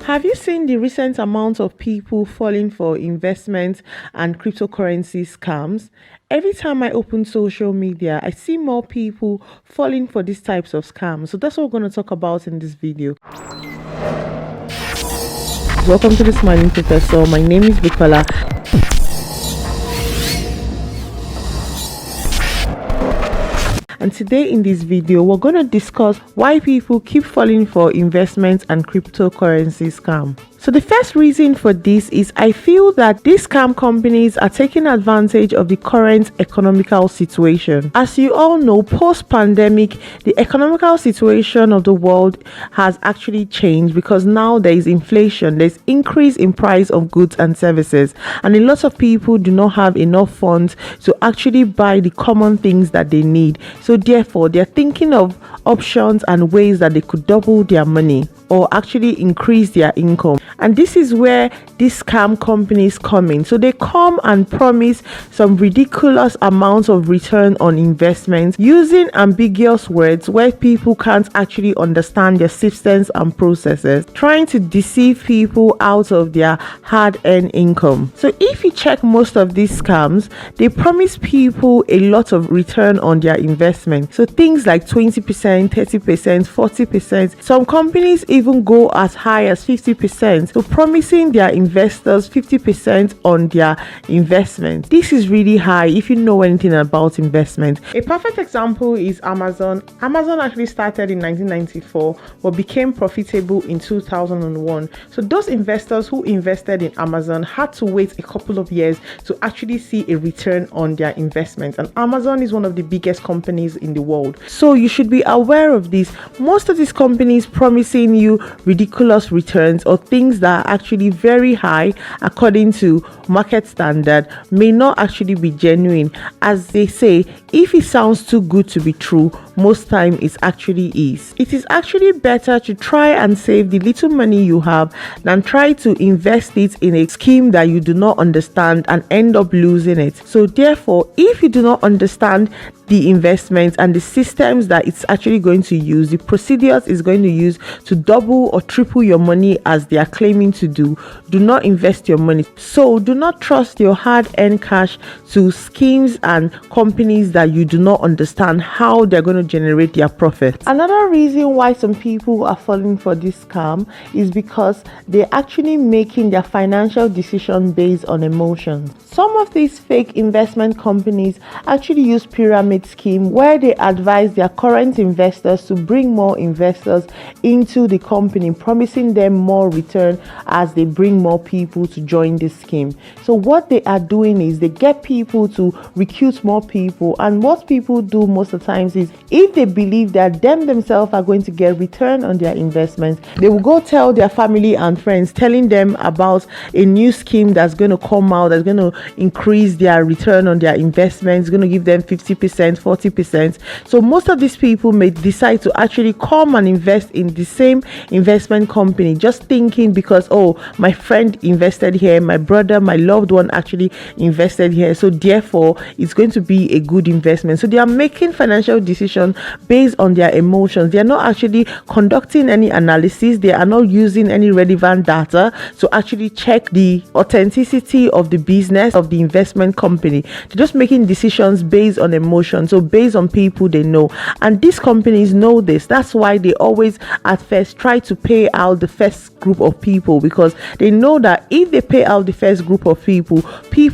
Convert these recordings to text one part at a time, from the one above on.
Have you seen the recent amount of people falling for investment and cryptocurrency scams? Every time I open social media, I see more people falling for these types of scams. So that's what we're going to talk about in this video. Welcome to the Smiling Professor. My name is Bukola. And today in this video, we're going to discuss why people keep falling for investment and cryptocurrency scam. So the first reason for this is I feel that these scam companies are taking advantage of the current economical situation. As you all know, post-pandemic, the economical situation of the world has actually changed because now there is inflation, there's increase in price of goods and services, and a lot of people do not have enough funds to actually buy the common things that they need. So therefore, they're thinking of options and ways that they could double their money or actually increase their income. And this is where these scam companies come in. So they come and promise some ridiculous amounts of return on investment using ambiguous words where people can't actually understand their systems and processes, trying to deceive people out of their hard-earned income. So if you check most of these scams, they promise people a lot of return on their investment. So things like 20%, 30%, 40%. Some companies even go as high as 50%. So promising their investors 50% on their investment. This is really high if you know anything about investment. A perfect example is Amazon. Amazon actually started in 1994 but became profitable in 2001. So those investors who invested in Amazon had to wait a couple of years to actually see a return on their investment. And Amazon is one of the biggest companies in the world. So you should be aware of this. Most of these companies promising you ridiculous returns or things that are actually very high according to market standard may not actually be genuine. As they say, if it sounds too good to be true, most time it actually is. It is actually better to try and save the little money you have than try to invest it in a scheme that you do not understand and end up losing it. So therefore, if you do not understand the investments and the systems that it's actually going to use, the procedures it's going to use to double or triple your money as they are claiming to do not invest your money. So do not trust your hard-earned cash to schemes and companies that you do not understand how they're going to generate their profit. Another reason why some people are falling for this scam is because they're actually making their financial decision based on emotions. Some of these fake investment companies actually use pyramid scheme where they advise their current investors to bring more investors into the company, promising them more return as they bring more people to join this scheme. So what they are doing is they get people to recruit more people, and what people do most of the times is if they believe that themselves are going to get return on their investments, they will go tell their family and friends, telling them about a new scheme that's going to come out, that's going to increase their return on their investments, going to give them 50%, 40%. So most of these people may decide to actually come and invest in the same investment company, just thinking because, oh, my friend invested here, my brother, my loved one actually invested here, so therefore it's going to be a good investment. So they are making financial decisions based on their emotions. They are not actually conducting any analysis. They are not using any relevant data to actually check the authenticity of the business of the investment company. They're just making decisions based on emotions, so based on people they know. And these companies know this. That's why they always at first try to pay out the first group of people, because they know that if they pay out the first group of people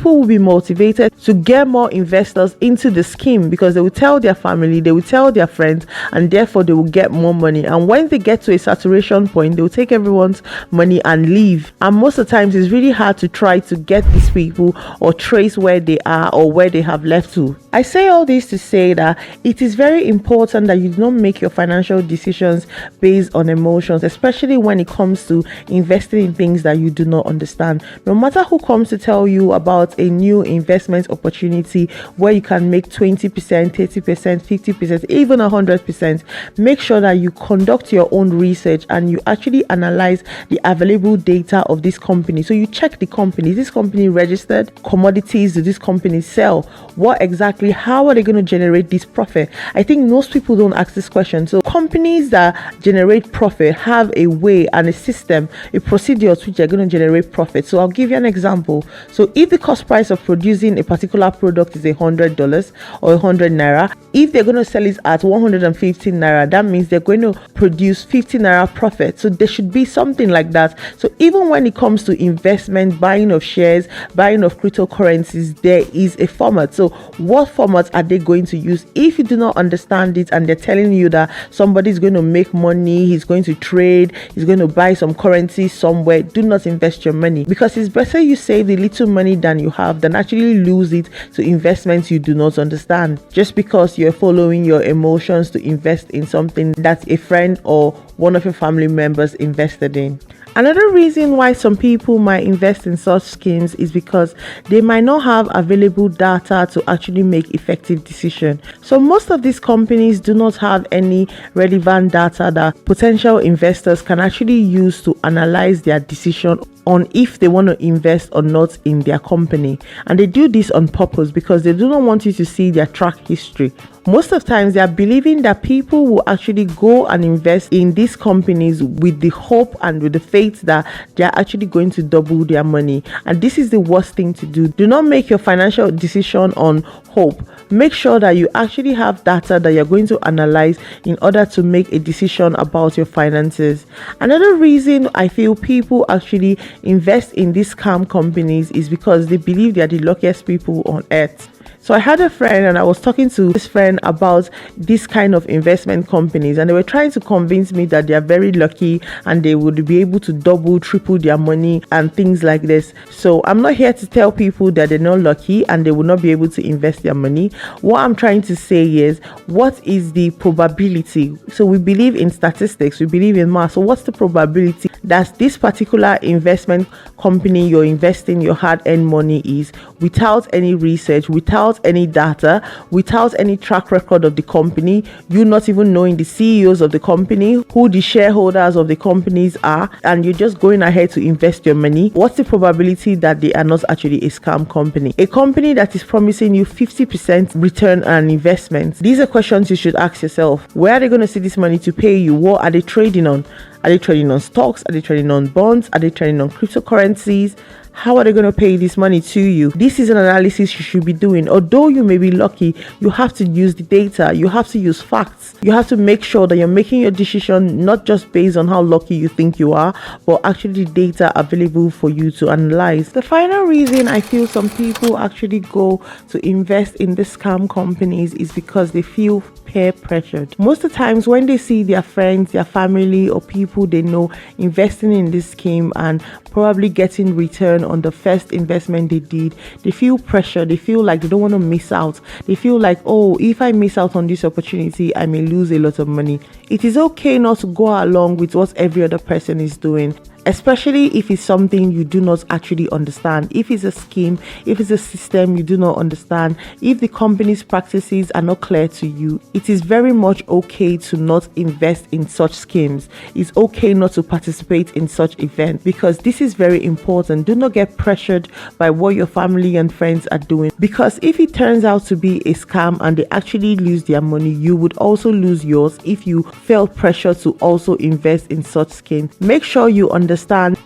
will be motivated to get more investors into the scheme, because they will tell their family, they will tell their friends, and therefore they will get more money. And when they get to a saturation point, they will take everyone's money and leave. And most of the times it's really hard to try to get these people or trace where they are or where they have left to. I say all this to say that it is very important that you do not make your financial decisions based on emotions, especially when it comes to investing in things that you do not understand. No matter who comes to tell you about a new investment opportunity where you can make 20%, 30%, 50%, 50%, even 100%, make sure that you conduct your own research and you actually analyze the available data of this company. So you check the company. Is this company registered? Commodities do this company sell? What exactly, how are they going to generate this profit? I think most people don't ask this question. So companies that generate profit have a way and a system, a procedure to which they're going to generate profit. So I'll give you an example. So if the cost price of producing a particular product is $100 or 100 naira, if they're going to sell it at 115 naira, that means they're going to produce 50 naira profit. So there should be something like that. So even when it comes to investment, buying of shares, buying of cryptocurrencies, there is a format. So what format are they going to use? If you do not understand it and they're telling you that somebody's going to make money, he's going to trade, he's going to buy some currency somewhere, do not invest your money, because it's better you save the little money than you have than actually lose it to investments you do not understand, just because you're following your emotions to invest in something that a friend or one of your family members invested in. Another reason why some people might invest in such schemes is because they might not have available data to actually make effective decisions. So most of these companies do not have any relevant data that potential investors can actually use to analyze their decision on if they want to invest or not in their company. And they do this on purpose because they do not want you to see their track history. Most of the times they are believing that people will actually go and invest in these companies with the hope and with the faith that they are actually going to double their money. And this is the worst thing to do. Do not make your financial decision on hope. Make sure that you actually have data that you're going to analyze in order to make a decision about your finances. Another reason I feel people actually invest in these scam companies is because they believe they are the luckiest people on earth. So I had a friend and I was talking to this friend about this kind of investment companies, and they were trying to convince me that they are very lucky and they would be able to double, triple their money and things like this. So I'm not here to tell people that they're not lucky and they will not be able to invest their money. What I'm trying to say is, what is the probability? So we believe in statistics, we believe in math. So what's the probability that this particular investment company you're investing your hard-earned money is, without any research, without any data, without any track record of the company, you not even knowing the CEOs of the company, who the shareholders of the companies are, and you're just going ahead to invest your money? What's the probability that they are not actually a scam company? A company that is promising you 50% return on investment. These are questions you should ask yourself. Where are they going to see this money to pay you? What are they trading on? Are they trading on stocks? Are they trading on bonds? Are they trading on cryptocurrencies? How are they going to pay this money to you? This is an analysis you should be doing. Although you may be lucky, you have to use the data. You have to use facts. You have to make sure that you're making your decision not just based on how lucky you think you are, but actually the data available for you to analyze. The final reason I feel some people actually go to invest in the scam companies is because they feel peer pressured. Most of the times when they see their friends, their family, or people they know investing in this scheme and probably getting return on the first investment they did, they feel pressure. They feel like they don't want to miss out. They feel like, oh, if I miss out on this opportunity, I may lose a lot of money. It is okay not to go along with what every other person is doing, especially if it's something you do not actually understand. If it's a scheme, if it's a system you do not understand, if the company's practices are not clear to you, it is very much okay to not invest in such schemes. It's okay not to participate in such events, because this is very important. Do not get pressured by what your family and friends are doing, because if it turns out to be a scam and they actually lose their money, you would also lose yours if you felt pressure to also invest in such schemes. Make sure you understand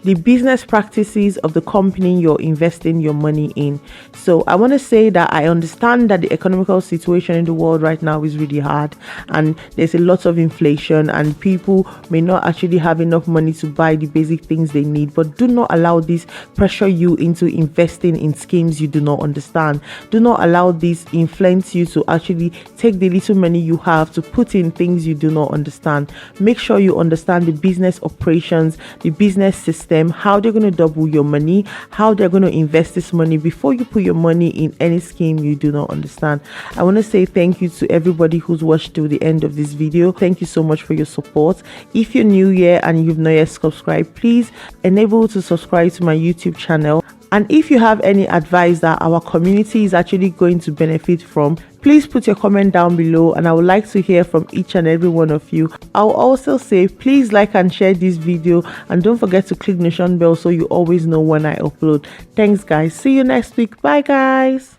the business practices of the company you're investing your money in. So I want to say that I understand that the economical situation in the world right now is really hard, and there's a lot of inflation, and people may not actually have enough money to buy the basic things they need. But do not allow this pressure you into investing in schemes you do not understand. Do not allow this influence you to actually take the little money you have to put in things you do not understand. Make sure you understand the business operations, the business system, how they're going to double your money, how they're going to invest this money before you put your money in any scheme you do not understand. I want to say thank you to everybody who's watched till the end of this video. Thank you so much for your support. If you're new here and you've not yet subscribed, please enable to subscribe to my YouTube channel. And if you have any advice that our community is actually going to benefit from, please put your comment down below, and I would like to hear from each and every one of you. I'll also say please like and share this video, and don't forget to click the notification bell so you always know when I upload. Thanks guys, see you next week. Bye guys.